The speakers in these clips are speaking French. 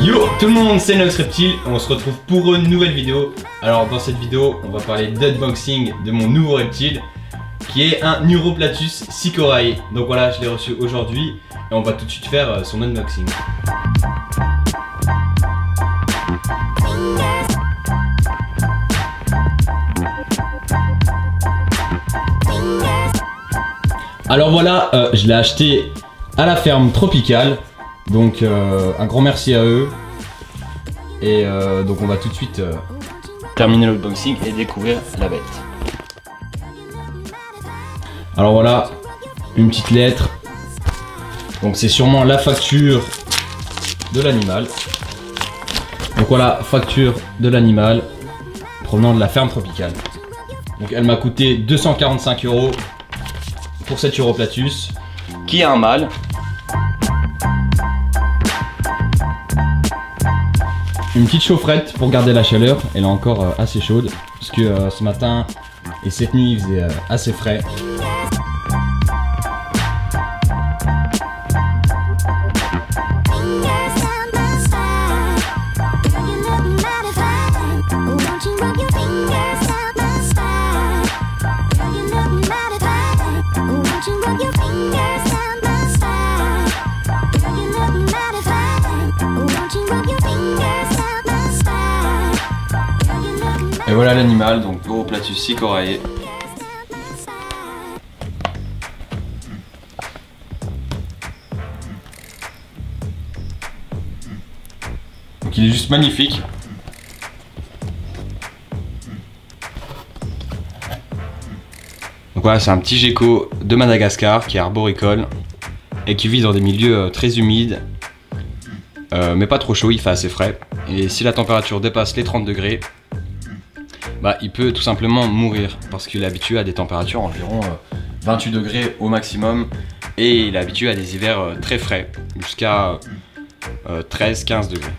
Yo tout le monde, c'est Nox Reptile, on se retrouve pour une nouvelle vidéo. Alors dans cette vidéo, on va parler d'unboxing de mon nouveau reptile qui est un Neuroplatus Sycorae. Donc voilà, je l'ai reçu aujourd'hui et on va tout de suite faire son unboxing. Alors voilà, je l'ai acheté à la ferme tropicale. Donc un grand merci à eux. Et donc on va tout de suite terminer l'unboxing et découvrir la bête. Alors voilà, une petite lettre. Donc c'est sûrement la facture de l'animal. Donc voilà, facture de l'animal provenant de la ferme tropicale. Donc elle m'a coûté 245 € pour cette Neuroplatus qui est un mâle. Une petite chaufferette pour garder la chaleur, elle est encore assez chaude parce que ce matin et cette nuit il faisait assez frais. Et voilà l'animal, donc Neuroplatus Sycorae. Donc il est juste magnifique. Donc voilà, c'est un petit gecko de Madagascar qui est arboricole et qui vit dans des milieux très humides, mais pas trop chaud, il fait assez frais. Et si la température dépasse les 30 degrés, bah, il peut tout simplement mourir parce qu'il est habitué à des températures environ 28 degrés au maximum et il est habitué à des hivers très frais jusqu'à 13-15 degrés.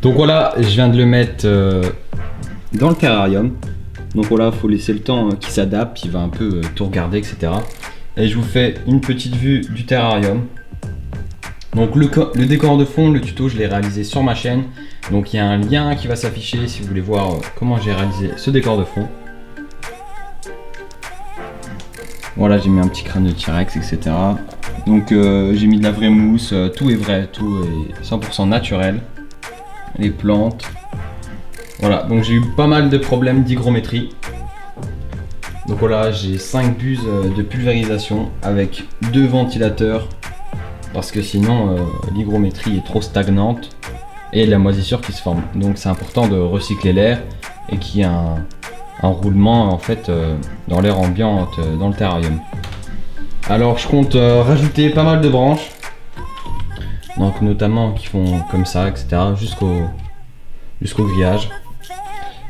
Donc voilà, je viens de le mettre dans le terrarium. Donc voilà, il faut laisser le temps qu'il s'adapte, il va un peu tout regarder, etc. Et je vous fais une petite vue du terrarium. Donc le décor de fond, le tuto, je l'ai réalisé sur ma chaîne. Donc il y a un lien qui va s'afficher si vous voulez voir comment j'ai réalisé ce décor de fond. Voilà, j'ai mis un petit crâne de T-Rex, etc. Donc j'ai mis de la vraie mousse, tout est vrai, tout est 100% naturel. Les plantes. Voilà, donc j'ai eu pas mal de problèmes d'hygrométrie. Donc voilà, j'ai 5 buses de pulvérisation avec 2 ventilateurs parce que sinon l'hygrométrie est trop stagnante et la moisissure qui se forme. Donc c'est important de recycler l'air et qu'il y ait un roulement en fait dans l'air ambiant dans le terrarium. Alors je compte rajouter pas mal de branches. Donc notamment qui font comme ça, etc. jusqu'au grillage.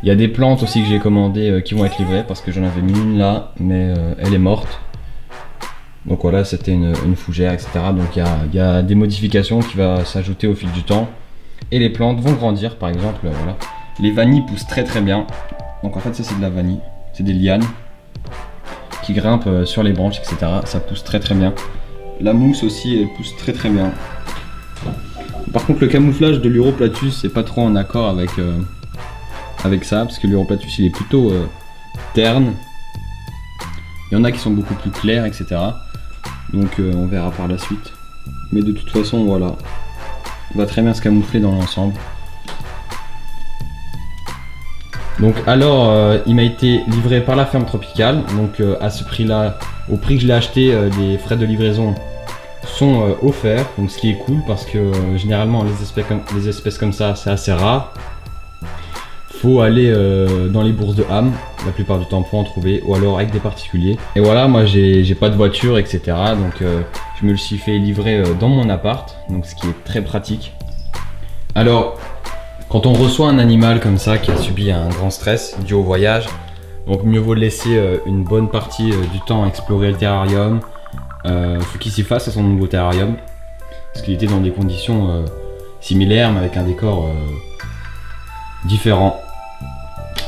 Il y a des plantes aussi que j'ai commandées qui vont être livrées parce que j'en avais mis une là, mais elle est morte. Donc voilà, c'était une fougère, etc. Donc il y a des modifications qui vont s'ajouter au fil du temps. Et les plantes vont grandir, par exemple, voilà. Les vanilles poussent très très bien. Donc en fait ça c'est de la vanille, c'est des lianes qui grimpent sur les branches, etc. Ça pousse très très bien. La mousse aussi, elle pousse très très bien. Par contre le camouflage de l'Europlatus c'est pas trop en accord avec ça parce que l'Europlatus il est plutôt terne. Il y en a qui sont beaucoup plus clairs, etc. Donc on verra par la suite. Mais de toute façon voilà, il va très bien se camoufler dans l'ensemble. Donc alors il m'a été livré par la ferme tropicale. Donc à ce prix là, au prix que je l'ai acheté, les frais de livraison sont offerts, donc ce qui est cool parce que généralement les espèces comme ça c'est assez rare. faut aller dans les bourses de Ham la plupart du temps pour en trouver, ou alors avec des particuliers. Et voilà, moi j'ai pas de voiture, etc. Donc je me le suis fait livrer dans mon appart, donc ce qui est très pratique. Alors, quand on reçoit un animal comme ça qui a subi un grand stress dû au voyage, donc mieux vaut le laisser une bonne partie du temps explorer le terrarium. Faut qu'il s'y fasse à son nouveau terrarium, parce qu'il était dans des conditions similaires mais avec un décor différent.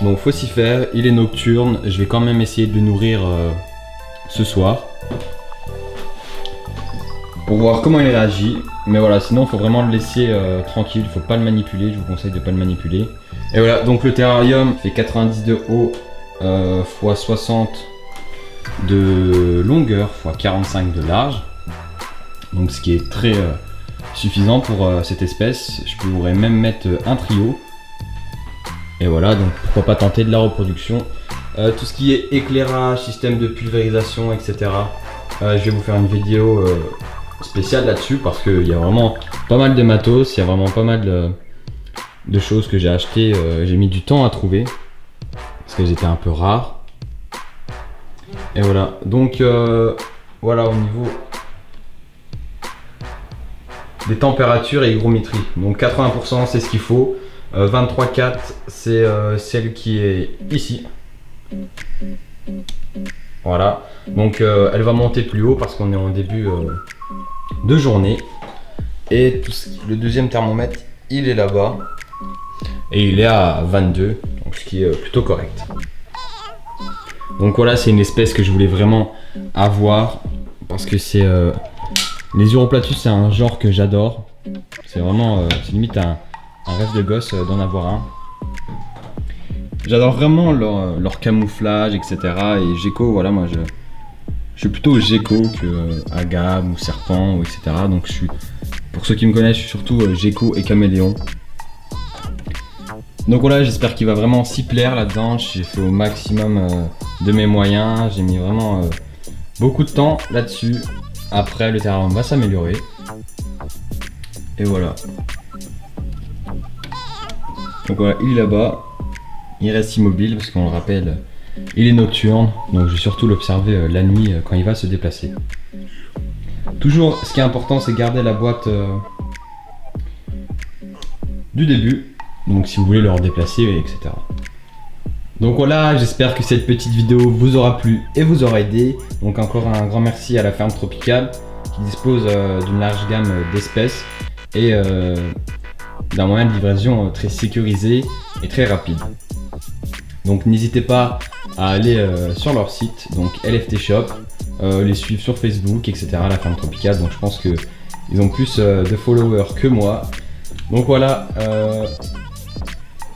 Donc faut s'y faire. Il est nocturne, je vais quand même essayer de le nourrir ce soir pour voir comment il réagit. Mais voilà, sinon il faut vraiment le laisser tranquille, il faut pas le manipuler, je vous conseille de pas le manipuler. Et voilà, donc le terrarium fait 90 de haut x 60 de longueur x 45 de large, donc ce qui est très suffisant pour cette espèce. Je pourrais même mettre un trio. Et voilà, donc pourquoi pas tenter de la reproduction. Tout ce qui est éclairage, système de pulvérisation, etc. Je vais vous faire une vidéo spéciale là-dessus, parce qu'il y a vraiment pas mal de matos, il y a vraiment pas mal de choses que j'ai acheté. J'ai mis du temps à trouver, parce qu'elles étaient un peu rares. Et voilà, donc voilà au niveau des températures et hygrométrie. Donc 80% c'est ce qu'il faut. 23,4 c'est celle qui est ici. Voilà, donc elle va monter plus haut parce qu'on est en début de journée. Et le deuxième thermomètre il est là-bas et il est à 22, donc ce qui est plutôt correct. Donc voilà, c'est une espèce que je voulais vraiment avoir parce que c'est les Uroplatus, c'est un genre que j'adore. C'est vraiment c'est limite un rêve de gosse d'en avoir un. J'adore vraiment leur camouflage, etc. Et gecko, voilà, moi je suis plutôt gecko que agame ou serpent, ou etc. Donc pour ceux qui me connaissent, je suis surtout gecko et caméléon. Donc voilà, j'espère qu'il va vraiment s'y plaire là-dedans. J'ai fait au maximum de mes moyens. J'ai mis vraiment beaucoup de temps là-dessus. Après, le terrain va s'améliorer. Et voilà. Donc voilà, il est là-bas. Il reste immobile parce qu'on le rappelle, il est nocturne. Donc je vais surtout l'observer la nuit quand il va se déplacer. Toujours, ce qui est important, c'est garder la boîte du début. Donc si vous voulez le redéplacer, etc. Donc voilà, j'espère que cette petite vidéo vous aura plu et vous aura aidé. Donc encore un grand merci à la ferme tropicale qui dispose d'une large gamme d'espèces et d'un moyen de livraison très sécurisé et très rapide. Donc n'hésitez pas à aller sur leur site, donc LFT Shop, les suivre sur Facebook, etc. La ferme tropicale. Donc je pense que ils ont plus de followers que moi. Donc voilà.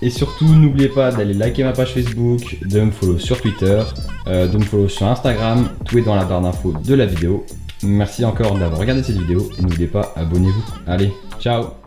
Et surtout, n'oubliez pas d'aller liker ma page Facebook, de me follow sur Twitter, de me follow sur Instagram. Tout est dans la barre d'infos de la vidéo. Merci encore d'avoir regardé cette vidéo et n'oubliez pas, abonnez-vous. Allez, ciao!